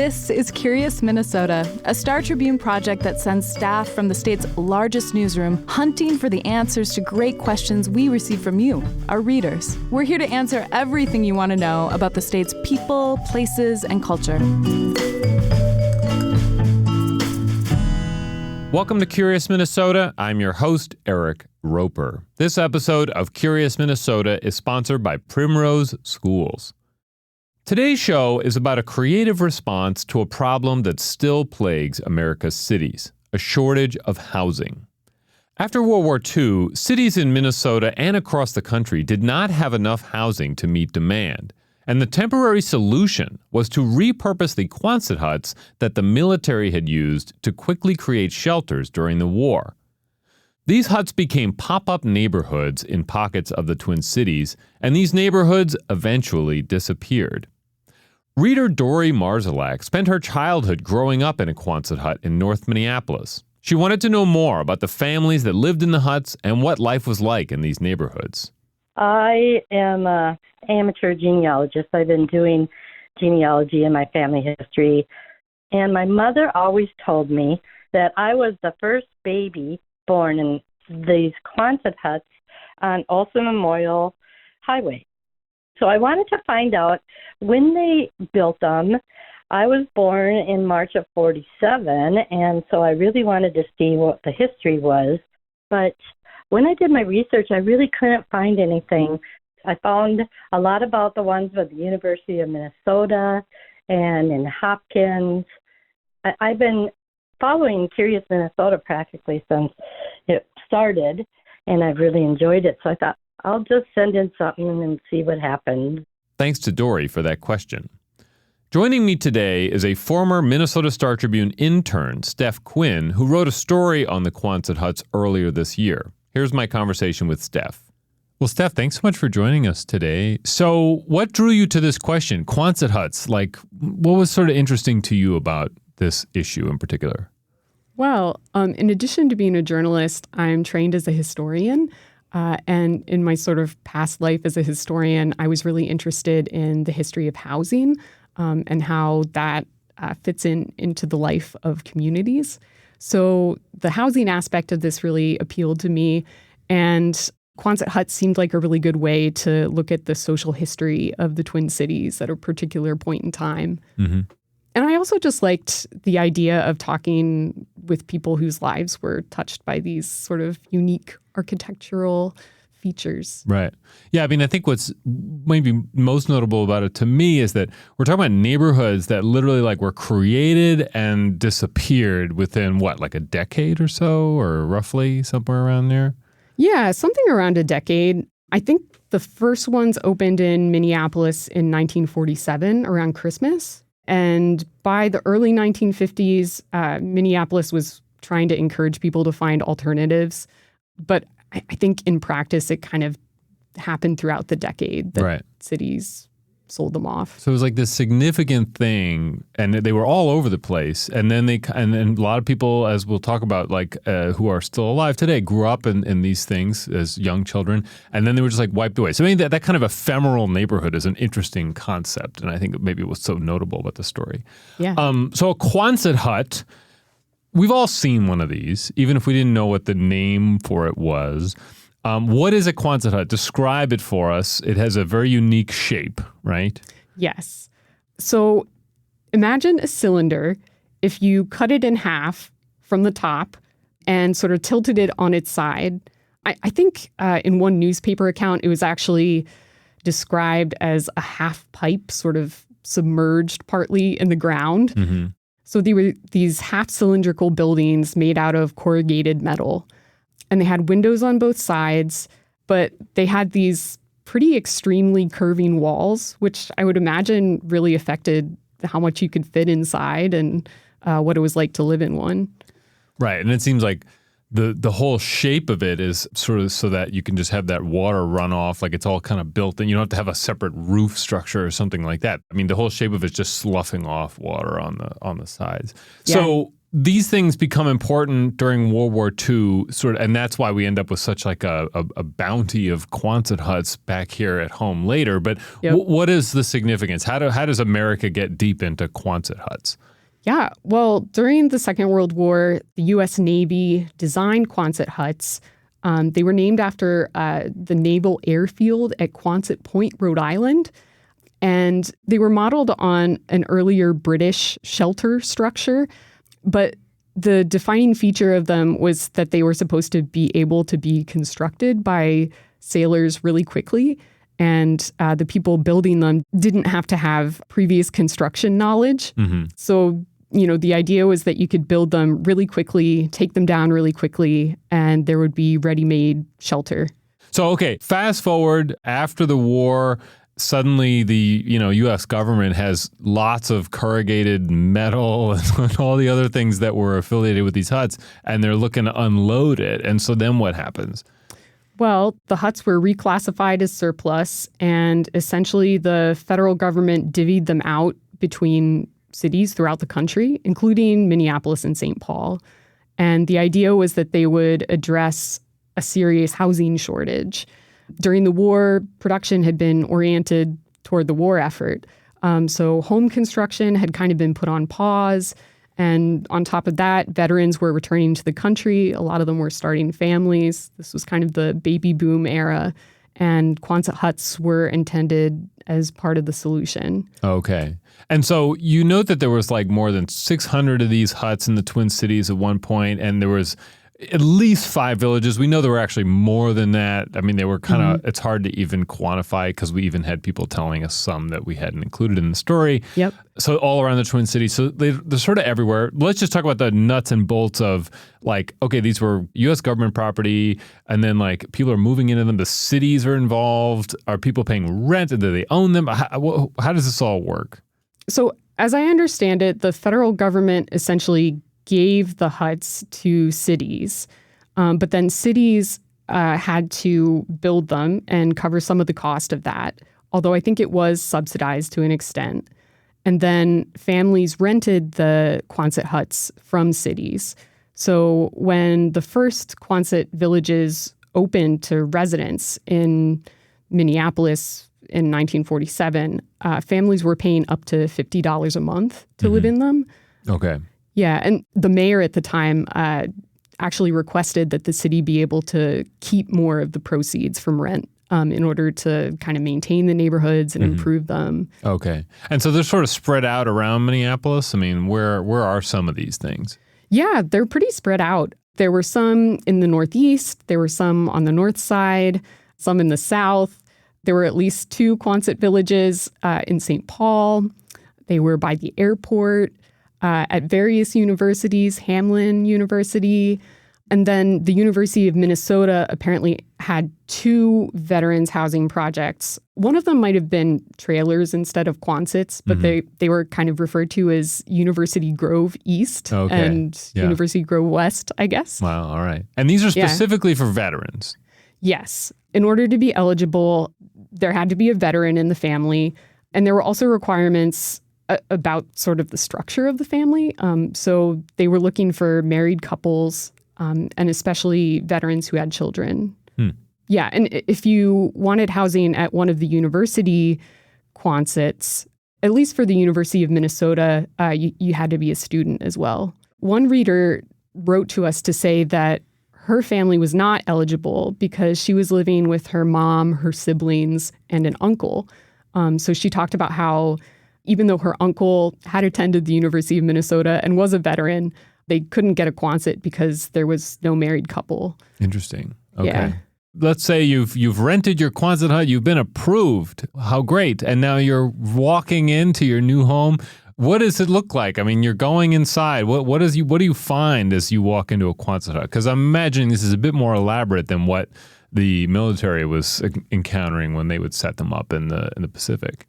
This is Curious Minnesota, a Star Tribune project that sends staff from the state's largest newsroom hunting for the answers to great questions we receive from you, our readers. We're here to answer everything you want to know about the state's people, places, and culture. Welcome to Curious Minnesota. I'm your host, Eric Roper. This episode of Curious Minnesota is sponsored by Primrose Schools. Today's show is about a creative response to a problem that still plagues America's cities, a shortage of housing. After World War II, cities in Minnesota and across the country did not have enough housing to meet demand, and the temporary solution was to repurpose the Quonset huts that the military had used to quickly create shelters during the war. These huts became pop-up neighborhoods in pockets of the Twin Cities, and these neighborhoods eventually disappeared. Reader Dory Marzalak spent her childhood growing up in a Quonset hut in North Minneapolis. She wanted to know more about the families that lived in the huts and what life was like in these neighborhoods. I am an amateur genealogist. I've been doing genealogy in my family history, and my mother always told me that I was the first baby born in these Quonset huts on Olson Memorial Highway. So I wanted to find out when they built them. I was born in March of 47, and so I really wanted to see what the history was. But when I did my research, I really couldn't find anything. I found a lot about the ones with the University of Minnesota and in Hopkins. I've been following Curious Minnesota practically since it started, and I've really enjoyed it. So I thought, I'll just send in something and see what happens. Thanks to Dory for that question. Joining me today is a former Minnesota Star Tribune intern, Steph Quinn, who wrote a story on the Quonset huts earlier this year. Here's my conversation with Steph. Well, Steph, thanks so much for joining us today. So what drew you to this question, Quonset huts? Like, what was sort of interesting to you about this issue in particular? Well, in addition to being a journalist, I'm trained as a historian. And in my sort of past life as a historian, I was really interested in the history of housing and how that fits into the life of communities. So the housing aspect of this really appealed to me. And Quonset huts seemed like a really good way to look at the social history of the Twin Cities at a particular point in time. Mm-hmm. And I also just liked the idea of talking with people whose lives were touched by these sort of unique architectural features. Right. Yeah, I mean, I think what's maybe most notable about it to me is that we're talking about neighborhoods that literally like were created and disappeared within like a decade or so, or roughly somewhere around there? Yeah, something around a decade. I think the first ones opened in Minneapolis in 1947 around Christmas. And by the early 1950s, Minneapolis was trying to encourage people to find alternatives. But I think in practice, it kind of happened throughout the decade that cities sold them off. So it was like this significant thing, and they were all over the place. And then and a lot of people, as we'll talk about, like who are still alive today, grew up in these things as young children, and then they were just like wiped away. So I mean, that kind of ephemeral neighborhood is an interesting concept, and I think maybe it was so notable about the story. Yeah. So a Quonset hut, we've all seen one of these, even if we didn't know what the name for it was. What is a Quonset hut? Describe it for us. It has a very unique shape, right? Yes. So imagine a cylinder. If you cut it in half from the top and sort of tilted it on its side, I think in one newspaper account, it was actually described as a half pipe sort of submerged partly in the ground. Mm-hmm. So they were these half cylindrical buildings made out of corrugated metal. And they had windows on both sides, but they had these pretty extremely curving walls, which I would imagine really affected how much you could fit inside and what it was like to live in one. Right. And it seems like the whole shape of it is sort of so that you can just have that water run off, like it's all kind of built in. You don't have to have a separate roof structure or something like that. I mean, the whole shape of it is just sloughing off water on the sides. Yeah. So these things become important during World War II, and that's why we end up with such like a bounty of Quonset huts back here at home later. But what is the significance? How does America get deep into Quonset huts? Yeah, well, during the Second World War, the U.S. Navy designed Quonset huts. They were named after the Naval Airfield at Quonset Point, Rhode Island. And they were modeled on an earlier British shelter structure. But the defining feature of them was that they were supposed to be able to be constructed by sailors really quickly. And the people building them didn't have to have previous construction knowledge. Mm-hmm. So, the idea was that you could build them really quickly, take them down really quickly, and there would be ready-made shelter. So, okay, fast forward after the war. Suddenly the U.S. government has lots of corrugated metal and all the other things that were affiliated with these huts, and they're looking to unload it. And so then what happens? Well, the huts were reclassified as surplus, and essentially the federal government divvied them out between cities throughout the country, including Minneapolis and St. Paul. And the idea was that they would address a serious housing shortage. During the war, production had been oriented toward the war effort. So home construction had kind of been put on pause. And on top of that, veterans were returning to the country. A lot of them were starting families. This was kind of the baby boom era. And Quonset huts were intended as part of the solution. Okay. And so you note that there was like more than 600 of these huts in the Twin Cities at one point, and there was at least 5 villages. We know there were actually more than that. I mean, they were kind of, it's hard to even quantify because we even had people telling us some that we hadn't included in the story. Yep. So all around the Twin Cities. So they're sort of everywhere. Let's just talk about the nuts and bolts of like, okay, these were U.S. government property, and then like people are moving into them. The cities are involved. Are people paying rent? Do they own them? How does this all work? So as I understand it, the federal government essentially gave the huts to cities, but then cities had to build them and cover some of the cost of that, although I think it was subsidized to an extent. And then families rented the Quonset huts from cities. So when the first Quonset villages opened to residents in Minneapolis in 1947, families were paying up to $50 a month to live in them. Okay. Yeah, and the mayor at the time actually requested that the city be able to keep more of the proceeds from rent in order to kind of maintain the neighborhoods and improve them. Okay. And so they're sort of spread out around Minneapolis? I mean, where are some of these things? Yeah, they're pretty spread out. There were some in the Northeast. There were some on the north side, some in the south. There were at least 2 Quonset villages in St. Paul. They were by the airport. At various universities, Hamline University, and then the University of Minnesota apparently had 2 veterans housing projects. One of them might have been trailers instead of Quonsets, but they were kind of referred to as University Grove East and University Grove West, I guess. Wow, all right. And these are specifically for veterans? Yes. In order to be eligible, there had to be a veteran in the family, and there were also requirements about sort of the structure of the family. So they were looking for married couples and especially veterans who had children. Yeah, and if you wanted housing at one of the university Quonsets, at least for the University of Minnesota, you had to be a student as well. One reader wrote to us to say that her family was not eligible because she was living with her mom, her siblings, and an uncle. So she talked about how even though her uncle had attended the University of Minnesota and was a veteran, they couldn't get a Quonset because there was no married couple. Interesting. Okay. Yeah. Let's say you've rented your Quonset hut, you've been approved. How great. And now you're walking into your new home. What does it look like? I mean, you're going inside. What do you find as you walk into a Quonset hut? Because I'm imagining this is a bit more elaborate than what the military was encountering when they would set them up in the Pacific.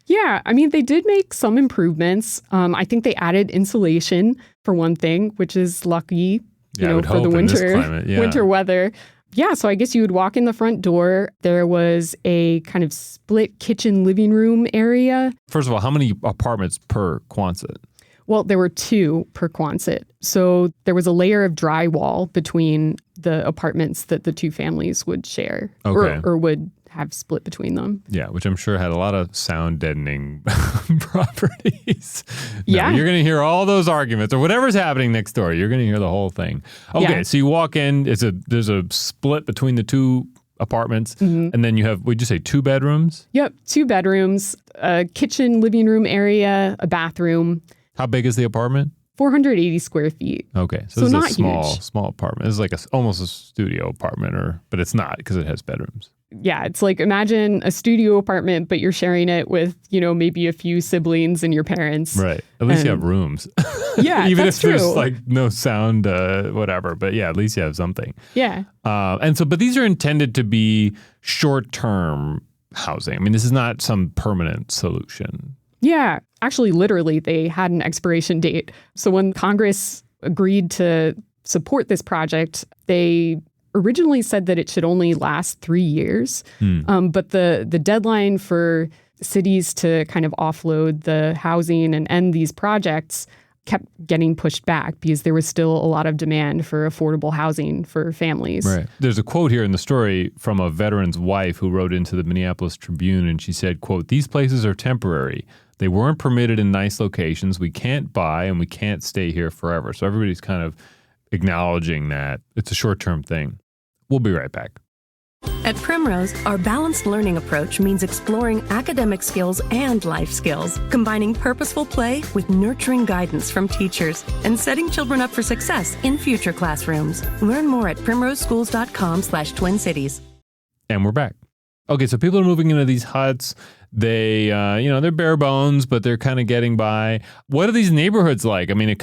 Yeah, I mean, they did make some improvements. I think they added insulation for one thing, which is lucky, for the winter weather. Yeah, so I guess you would walk in the front door. There was a kind of split kitchen living room area. First of all, how many apartments per Quonset? Well, there were 2 per Quonset. So there was a layer of drywall between the apartments that the 2 families would share or would have split between them. Yeah, which I'm sure had a lot of sound deadening properties. Yeah. You're going to hear all those arguments or whatever's happening next door. You're going to hear the whole thing. Okay, so you walk in, there's a split between the 2 apartments, and then you have, would you say 2 bedrooms? Yep, 2 bedrooms, a kitchen, living room area, a bathroom. How big is the apartment? 480 square feet. Okay, so this is a small apartment. This is like almost a studio apartment, but it's not because it has bedrooms. Yeah, it's like imagine a studio apartment, but you're sharing it with, maybe a few siblings and your parents. Right. At least you have rooms. Yeah, even that's if there's true. like no sound, whatever. But yeah, at least you have something. Yeah. But these are intended to be short-term housing. I mean, this is not some permanent solution. Yeah. Actually, literally, they had an expiration date. So when Congress agreed to support this project, they originally said that it should only last 3 years. But the deadline for cities to kind of offload the housing and end these projects kept getting pushed back because there was still a lot of demand for affordable housing for families. Right. There's a quote here in the story from a veteran's wife who wrote into the Minneapolis Tribune, and she said, quote, "These places are temporary. They weren't permitted in nice locations. We can't buy and we can't stay here forever." So everybody's kind of acknowledging that it's a short-term thing. We'll be right back. At Primrose, our balanced learning approach means exploring academic skills and life skills, combining purposeful play with nurturing guidance from teachers, and setting children up for success in future classrooms. Learn more at primroseschools.com/TwinCities. And we're back. Okay, so people are moving into these huts. They, they're bare bones, but they're kind of getting by. What are these neighborhoods like? I mean,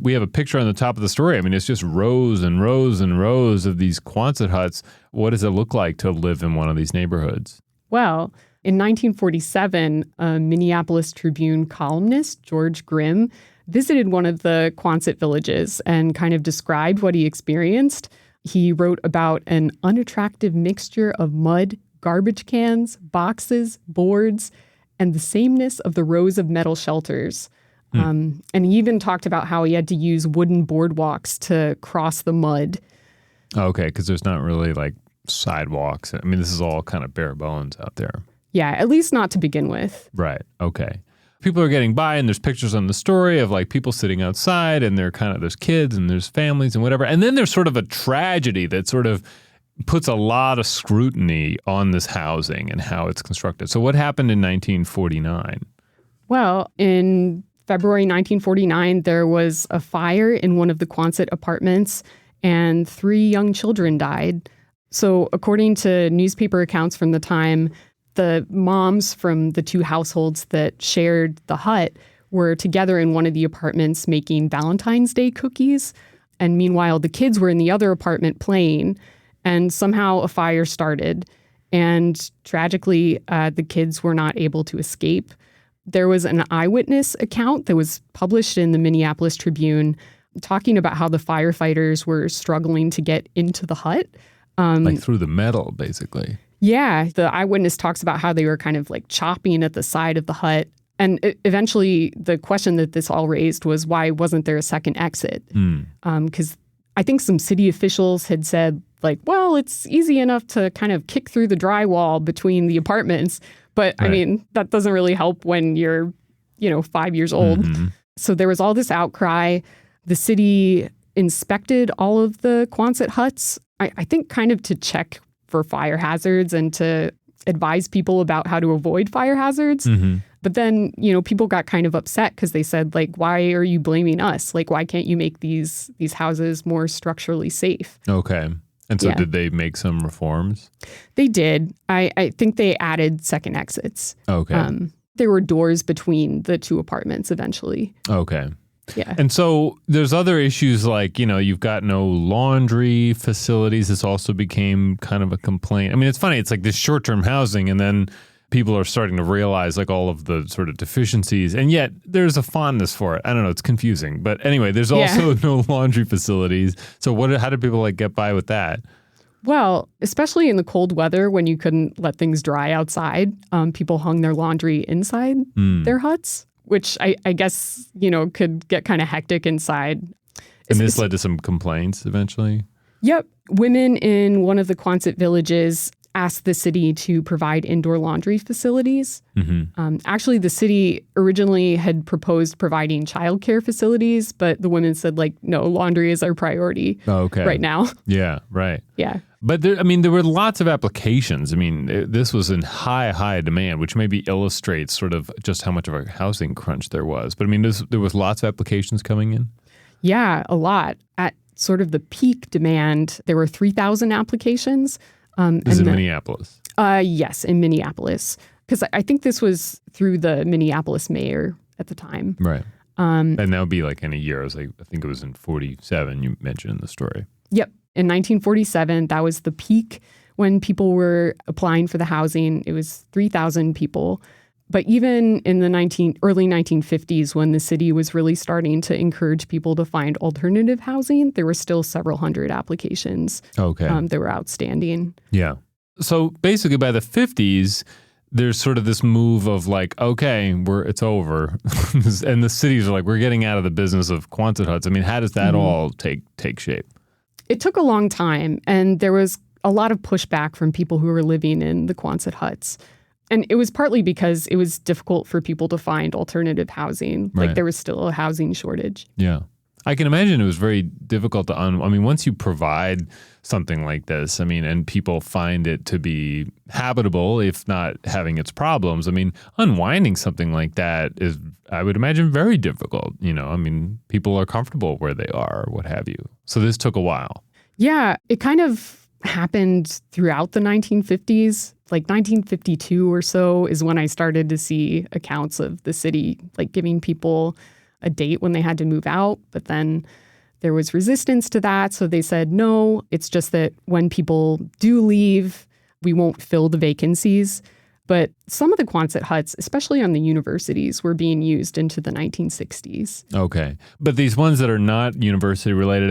we have a picture on the top of the story. I mean, it's just rows and rows and rows of these Quonset huts. What does it look like to live in one of these neighborhoods? Well, in 1947, a Minneapolis Tribune columnist, George Grimm, visited one of the Quonset villages and kind of described what he experienced. He wrote about an unattractive mixture of mud, garbage cans, boxes, boards, and the sameness of the rows of metal shelters. And he even talked about how he had to use wooden boardwalks to cross the mud. Okay, because there's not really like sidewalks. I mean, this is all kind of bare bones out there. Yeah, at least not to begin with. Right, okay. People are getting by, and there's pictures on the story of like people sitting outside, and there's kids and there's families and whatever. And then there's sort of a tragedy that sort of puts a lot of scrutiny on this housing and how it's constructed. So what happened in 1949? Well, in February 1949, there was a fire in one of the Quonset apartments, and 3 young children died. So according to newspaper accounts from the time, the moms from the 2 households that shared the hut were together in one of the apartments making Valentine's Day cookies. And meanwhile, the kids were in the other apartment playing. And somehow a fire started. And tragically, the kids were not able to escape. There was an eyewitness account that was published in the Minneapolis Tribune talking about how the firefighters were struggling to get into the hut. Like through the metal, basically. Yeah. The eyewitness talks about how they were kind of like chopping at the side of the hut. And eventually, the question that this all raised was, why wasn't there a second exit? Because I think some city officials had said, like, well, it's easy enough to kind of kick through the drywall between the apartments. But right. I mean, that doesn't really help when you're, 5 years old. So there was all this outcry. The city inspected all of the Quonset huts, I think kind of to check for fire hazards and to advise people about how to avoid fire hazards. But then, people got kind of upset because they said, like, why are you blaming us? Like, why can't you make these houses more structurally safe? Okay. And so did they make some reforms? They did. I think they added second exits. Okay. There were doors between the 2 apartments eventually. Okay. Yeah. And so there's other issues like, you've got no laundry facilities. This also became kind of a complaint. I mean, it's funny. It's like this short-term housing, and then people are starting to realize like all of the sort of deficiencies, and yet there's a fondness for it. I don't know. It's confusing. But anyway, there's also no laundry facilities. So how did people like get by with that? Well, especially in the cold weather when you couldn't let things dry outside, people hung their laundry inside their huts. which I guess, could get kind of hectic inside. And this led to some complaints eventually? Yep. Women in one of the Quonset villages asked the city to provide indoor laundry facilities. Mm-hmm. Actually, the city originally had proposed providing childcare facilities, but the women said, no, laundry is our priority right now. Yeah, right. Yeah. But there were lots of applications. This was in high demand, which maybe illustrates sort of just how much of a housing crunch there was. But there was lots of applications coming in? Yeah, a lot. At sort of the peak demand, there were 3,000 applications. This is in Minneapolis? Yes, in Minneapolis. Because I think this was through the Minneapolis mayor at the time. Right. And that would be in a year. I think it was in 47 you mentioned in the story. Yep. In 1947, that was the peak when people were applying for the housing. It was 3,000 people. But even in the early 1950s, when the city was really starting to encourage people to find alternative housing, there were still several hundred applications that were outstanding. Yeah. So basically by the 50s, there's sort of this move of it's over. And the cities are we're getting out of the business of Quonset huts. How does that all take shape? It took a long time, and there was a lot of pushback from people who were living in the Quonset huts. And it was partly because it was difficult for people to find alternative housing. Right. There was still a housing shortage. Yeah. I can imagine it was very difficult to once you provide something like this, and people find it to be habitable, if not having its problems, unwinding something like that is, I would imagine, very difficult. People are comfortable where they are, or what have you. So this took a while. Yeah, it kind of happened throughout the 1950s. 1952 or so is when I started to see accounts of the city giving people a date when they had to move out. But then there was resistance to that. So they said, no, it's just that when people do leave, we won't fill the vacancies. But some of the Quonset huts, especially on the universities, were being used into the 1960s. Okay. But these ones that are not university related,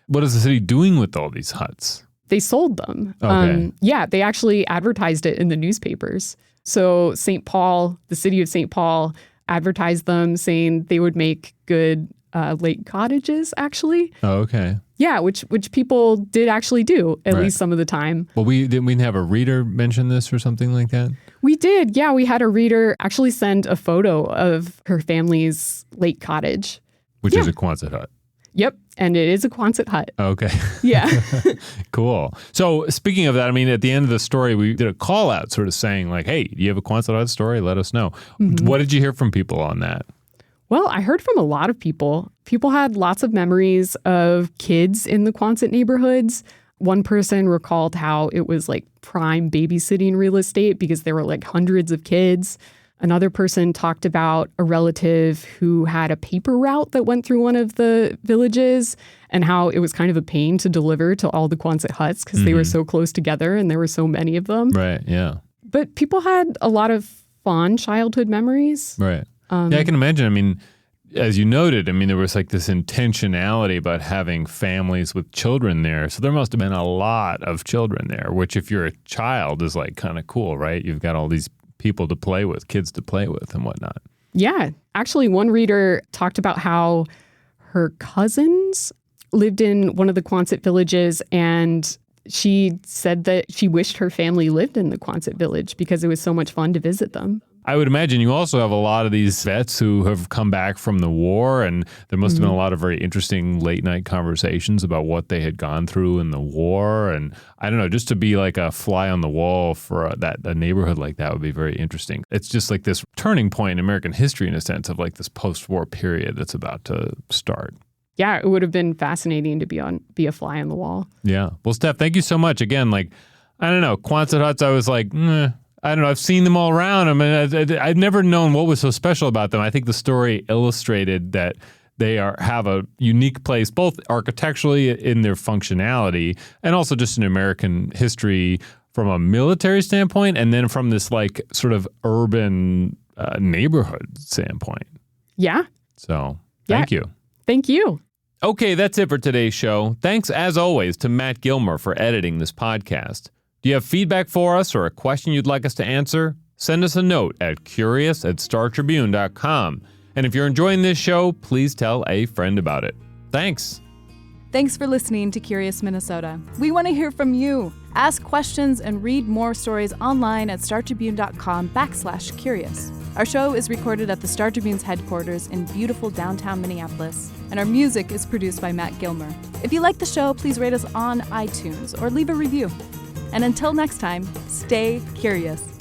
what is the city doing with all these huts? They sold them. Okay. They actually advertised it in the newspapers. So St. Paul, the city of St. Paul, advertised them saying they would make good lake cottages, actually. Oh, okay. Yeah, which people did actually do, at least some of the time. Well, didn't we have a reader mention this or something like that? We did. Yeah, we had a reader actually send a photo of her family's lake cottage. Which is a Quonset hut. Yep. And it is a Quonset hut. Okay. Yeah. Cool. So speaking of that, at the end of the story, we did a call out sort of saying hey, do you have a Quonset hut story? Let us know. Mm-hmm. What did you hear from people on that? Well, I heard from a lot of people. People had lots of memories of kids in the Quonset neighborhoods. One person recalled how it was prime babysitting real estate because there were hundreds of kids. Another person talked about a relative who had a paper route that went through one of the villages and how it was kind of a pain to deliver to all the Quonset huts because they were so close together and there were so many of them. Right, yeah. But people had a lot of fond childhood memories. Right. Yeah, I can imagine. As you noted, there was this intentionality about having families with children there. So there must have been a lot of children there, which if you're a child is kind of cool, right? You've got all these people to play with, kids to play with and whatnot. Yeah. Actually, one reader talked about how her cousins lived in one of the Quonset villages, and she said that she wished her family lived in the Quonset village because it was so much fun to visit them. I would imagine you also have a lot of these vets who have come back from the war, and there must have been a lot of very interesting late night conversations about what they had gone through in the war. And I don't know, just to be a fly on the wall for a neighborhood like that would be very interesting. It's just this turning point in American history in a sense of this post-war period that's about to start. Yeah, it would have been fascinating to be a fly on the wall. Yeah. Well, Steph, thank you so much. Again, I don't know, Quonset huts, I was I don't know. I've seen them all around. I've never known what was so special about them. I think the story illustrated that they have a unique place, both architecturally in their functionality and also just in American history from a military standpoint and then from this sort of urban neighborhood standpoint. Yeah. So thank you. Thank you. Okay, that's it for today's show. Thanks, as always, to Matt Gilmer for editing this podcast. Do you have feedback for us or a question you'd like us to answer? send us a note at curious@startribune.com. And if you're enjoying this show, please tell a friend about it. Thanks. Thanks for listening to Curious Minnesota. We want to hear from you. Ask questions and read more stories online at startribune.com/curious. Our show is recorded at the Star Tribune's headquarters in beautiful downtown Minneapolis, and our music is produced by Matt Gilmer. If you like the show, please rate us on iTunes or leave a review. And until next time, stay curious.